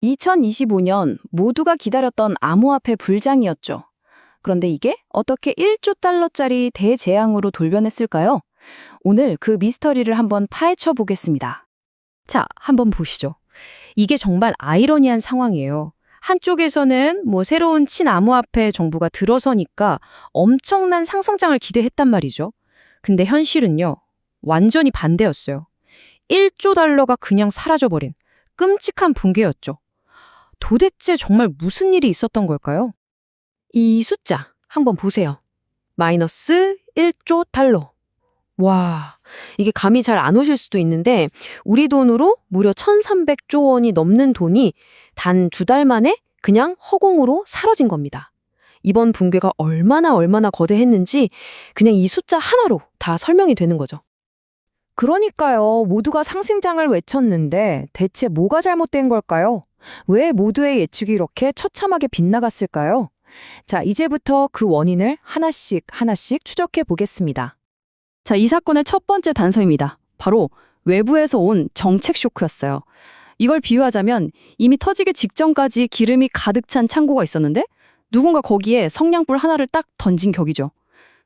2025년 모두가 기다렸던 암호화폐 불장이었죠. 그런데 이게 어떻게 1조 달러짜리 대재앙으로 돌변했을까요? 오늘 그 미스터리를 한번 파헤쳐 보겠습니다. 자, 한번 보시죠. 이게 정말 아이러니한 상황이에요. 한쪽에서는 새로운 친암호화폐 정부가 들어서니까 엄청난 상승장을 기대했단 말이죠. 근데 현실은요, 완전히 반대였어요. 1조 달러가 그냥 사라져버린 끔찍한 붕괴였죠. 도대체 정말 무슨 일이 있었던 걸까요? 이 숫자 한번 보세요. 마이너스 1조 달러. 와, 이게 감이 잘 안 오실 수도 있는데 우리 돈으로 무려 1,300조 원이 넘는 돈이 단 2달 만에 그냥 허공으로 사라진 겁니다. 이번 붕괴가 얼마나 거대했는지 그냥 이 숫자 하나로 다 설명이 되는 거죠. 그러니까요, 모두가 상승장을 외쳤는데 대체 뭐가 잘못된 걸까요? 왜 모두의 예측이 이렇게 처참하게 빗나갔을까요? 자, 이제부터 그 원인을 하나씩 추적해 보겠습니다. 자, 이 사건의 첫 번째 단서입니다. 바로 외부에서 온 정책 쇼크였어요. 이걸 비유하자면 이미 터지기 직전까지 기름이 가득 찬 창고가 있었는데 누군가 거기에 성냥불 하나를 딱 던진 격이죠.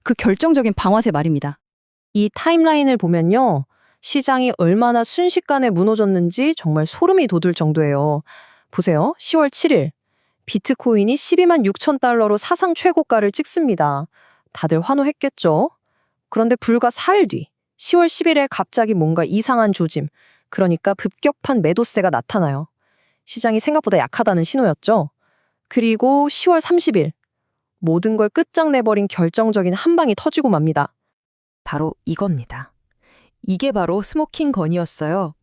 그 결정적인 방아쇠 말입니다. 이 타임라인을 보면요. 시장이 얼마나 순식간에 무너졌는지 정말 소름이 돋을 정도예요. 보세요. 10월 7일. 비트코인이 12만 6천 달러로 사상 최고가를 찍습니다. 다들 환호했겠죠? 그런데 불과 4일 뒤, 10월 10일에 갑자기 뭔가 이상한 조짐, 그러니까 급격한 매도세가 나타나요. 시장이 생각보다 약하다는 신호였죠? 그리고 10월 30일, 모든 걸 끝장내버린 결정적인 한 방이 터지고 맙니다. 바로 이겁니다. 이게 바로 스모킹 건이었어요.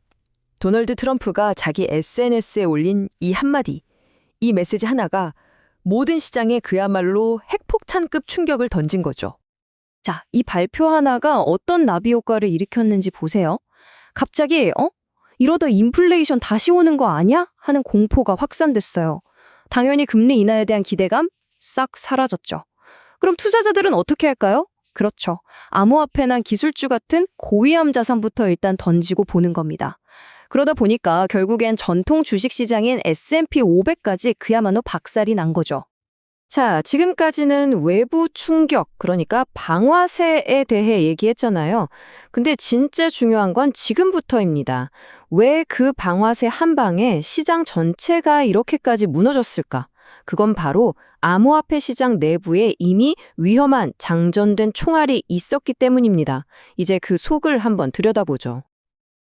도널드 트럼프가 자기 SNS에 올린 이 한마디, 이 메시지 하나가 모든 시장에 그야말로 핵폭탄급 충격을 던진 거죠. 자, 이 발표 하나가 어떤 나비 효과를 일으켰는지 보세요. 갑자기 이러다 인플레이션 다시 오는 거 아니야? 하는 공포가 확산됐어요. 당연히 금리 인하에 대한 기대감 싹 사라졌죠. 그럼 투자자들은 어떻게 할까요? 그렇죠. 암호화폐나 기술주 같은 고위험 자산부터 일단 던지고 보는 겁니다. 그러다 보니까 결국엔 전통 주식시장인 S&P 500까지 그야말로 박살이 난 거죠. 자, 지금까지는 외부 충격, 그러니까 방아쇠에 대해 얘기했잖아요. 근데 진짜 중요한 건 지금부터입니다. 왜 그 방아쇠 한 방에 시장 전체가 이렇게까지 무너졌을까? 그건 바로 암호화폐 시장 내부에 이미 위험한 장전된 총알이 있었기 때문입니다. 이제 그 속을 한번 들여다보죠.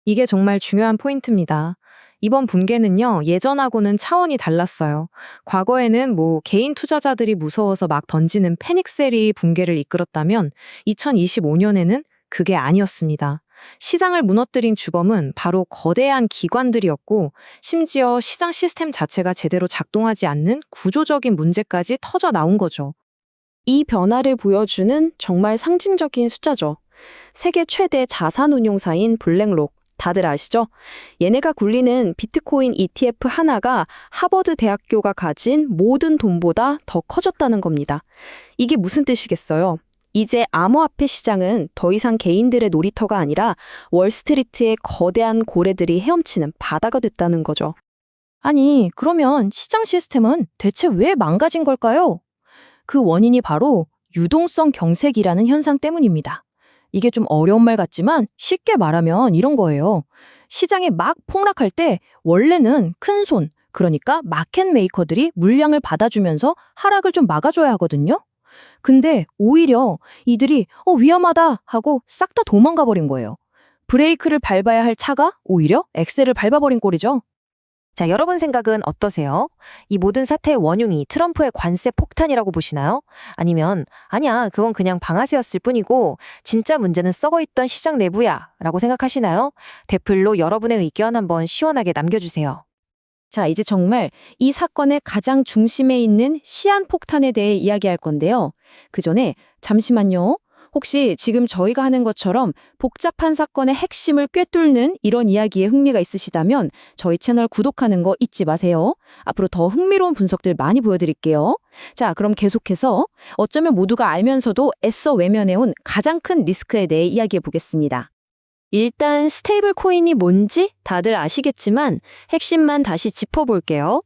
이게 정말 중요한 포인트입니다. 이번 붕괴는요, 예전하고는 차원이 달랐어요. 과거에는 개인 투자자들이 무서워서 막 던지는 패닉셀이 붕괴를 이끌었다면 2025년에는 그게 아니었습니다. 시장을 무너뜨린 주범은 바로 거대한 기관들이었고 심지어 시장 시스템 자체가 제대로 작동하지 않는 구조적인 문제까지 터져 나온 거죠. 이 변화를 보여주는 정말 상징적인 숫자죠. 세계 최대 자산운용사인 블랙록. 다들 아시죠? 얘네가 굴리는 비트코인 ETF 하나가 하버드 대학교가 가진 모든 돈보다 더 커졌다는 겁니다. 이게 무슨 뜻이겠어요? 이제 암호화폐 시장은 더 이상 개인들의 놀이터가 아니라 월스트리트의 거대한 고래들이 헤엄치는 바다가 됐다는 거죠. 아니, 그러면 시장 시스템은 대체 왜 망가진 걸까요? 그 원인이 바로 유동성 경색이라는 현상 때문입니다. 이게 좀 어려운 말 같지만 쉽게 말하면 이런 거예요. 시장이 막 폭락할 때 원래는 큰 손, 그러니까 마켓 메이커들이 물량을 받아주면서 하락을 좀 막아줘야 하거든요. 근데 오히려 이들이 위험하다 하고 싹 다 도망가 버린 거예요. 브레이크를 밟아야 할 차가 오히려 엑셀을 밟아버린 꼴이죠. 자, 여러분 생각은 어떠세요? 이 모든 사태의 원흉이 트럼프의 관세 폭탄이라고 보시나요? 아니면 아니야, 그건 그냥 방아쇠였을 뿐이고 진짜 문제는 썩어있던 시장 내부야 라고 생각하시나요? 댓글로 여러분의 의견 한번 시원하게 남겨주세요. 자, 이제 정말 이 사건의 가장 중심에 있는 시한폭탄에 대해 이야기할 건데요. 그 전에 잠시만요. 혹시 지금 저희가 하는 것처럼 복잡한 사건의 핵심을 꿰뚫는 이런 이야기에 흥미가 있으시다면 저희 채널 구독하는 거 잊지 마세요. 앞으로 더 흥미로운 분석들 많이 보여드릴게요. 자, 그럼 계속해서 어쩌면 모두가 알면서도 애써 외면해온 가장 큰 리스크에 대해 이야기해 보겠습니다. 일단 스테이블 코인이 뭔지 다들 아시겠지만 핵심만 다시 짚어볼게요.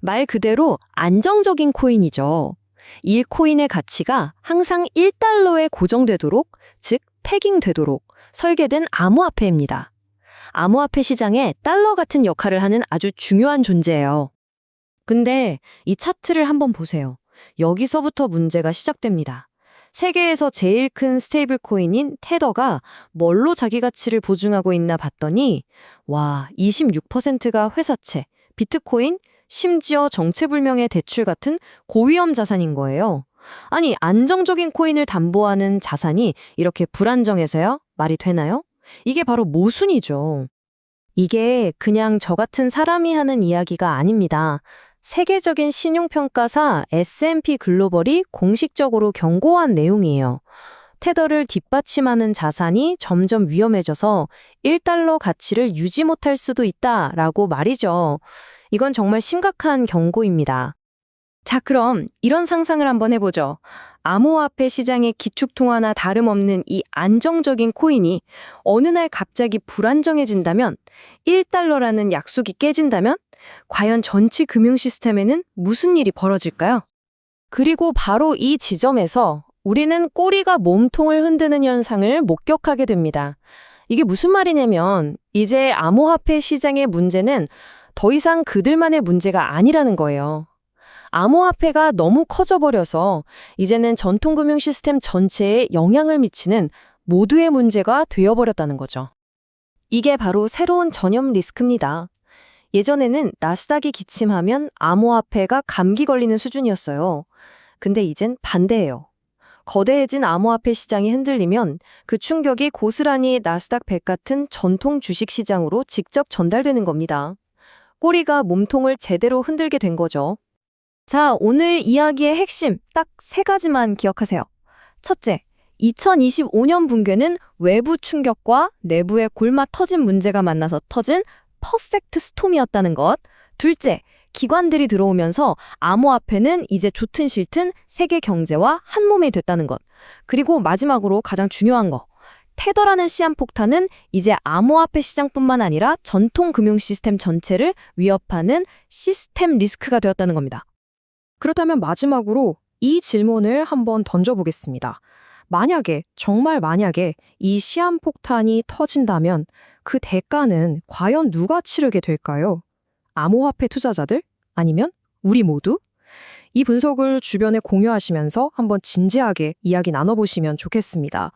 말 그대로 안정적인 코인이죠. 1코인의 가치가 항상 1달러에 고정되도록, 즉 패깅되도록 설계된 암호화폐입니다. 암호화폐 시장에 달러 같은 역할을 하는 아주 중요한 존재예요. 근데 이 차트를 한번 보세요. 여기서부터 문제가 시작됩니다. 세계에서 제일 큰 스테이블 코인인 테더가 뭘로 자기 가치를 보증하고 있나 봤더니 와, 26%가 회사채, 비트코인, 심지어 정체불명의 대출 같은 고위험 자산인 거예요. 아니, 안정적인 코인을 담보하는 자산이 이렇게 불안정해서요? 말이 되나요? 이게 바로 모순이죠. 이게 그냥 저 같은 사람이 하는 이야기가 아닙니다. 세계적인 신용평가사 S&P 글로벌이 공식적으로 경고한 내용이에요. 테더를 뒷받침하는 자산이 점점 위험해져서 1달러 가치를 유지 못할 수도 있다라고 말이죠. 이건 정말 심각한 경고입니다. 자, 그럼 이런 상상을 한번 해보죠. 암호화폐 시장의 기축통화나 다름없는 이 안정적인 코인이 어느 날 갑자기 불안정해진다면, 1달러라는 약속이 깨진다면, 과연 전체 금융 시스템에는 무슨 일이 벌어질까요? 그리고 바로 이 지점에서 우리는 꼬리가 몸통을 흔드는 현상을 목격하게 됩니다. 이게 무슨 말이냐면 이제 암호화폐 시장의 문제는 더 이상 그들만의 문제가 아니라는 거예요. 암호화폐가 너무 커져버려서 이제는 전통금융 시스템 전체에 영향을 미치는 모두의 문제가 되어버렸다는 거죠. 이게 바로 새로운 전염 리스크입니다. 예전에는 나스닥이 기침하면 암호화폐가 감기 걸리는 수준이었어요. 근데 이젠 반대예요. 거대해진 암호화폐 시장이 흔들리면 그 충격이 고스란히 나스닥 100 같은 전통 주식 시장으로 직접 전달되는 겁니다. 꼬리가 몸통을 제대로 흔들게 된 거죠. 자, 오늘 이야기의 핵심 딱 3가지만 기억하세요. 첫째, 2025년 붕괴는 외부 충격과 내부의 골마 터진 문제가 만나서 터진 퍼펙트 스톰이었다는 것. 둘째, 기관들이 들어오면서 암호화폐는 이제 좋든 싫든 세계 경제와 한 몸이 됐다는 것. 그리고 마지막으로 가장 중요한 거. 테더라는 시한폭탄은 이제 암호화폐 시장뿐만 아니라 전통 금융 시스템 전체를 위협하는 시스템 리스크가 되었다는 겁니다. 그렇다면 마지막으로 이 질문을 한번 던져보겠습니다. 만약에, 정말 만약에 이 시한폭탄이 터진다면 그 대가는 과연 누가 치르게 될까요? 암호화폐 투자자들? 아니면 우리 모두? 이 분석을 주변에 공유하시면서 한번 진지하게 이야기 나눠보시면 좋겠습니다.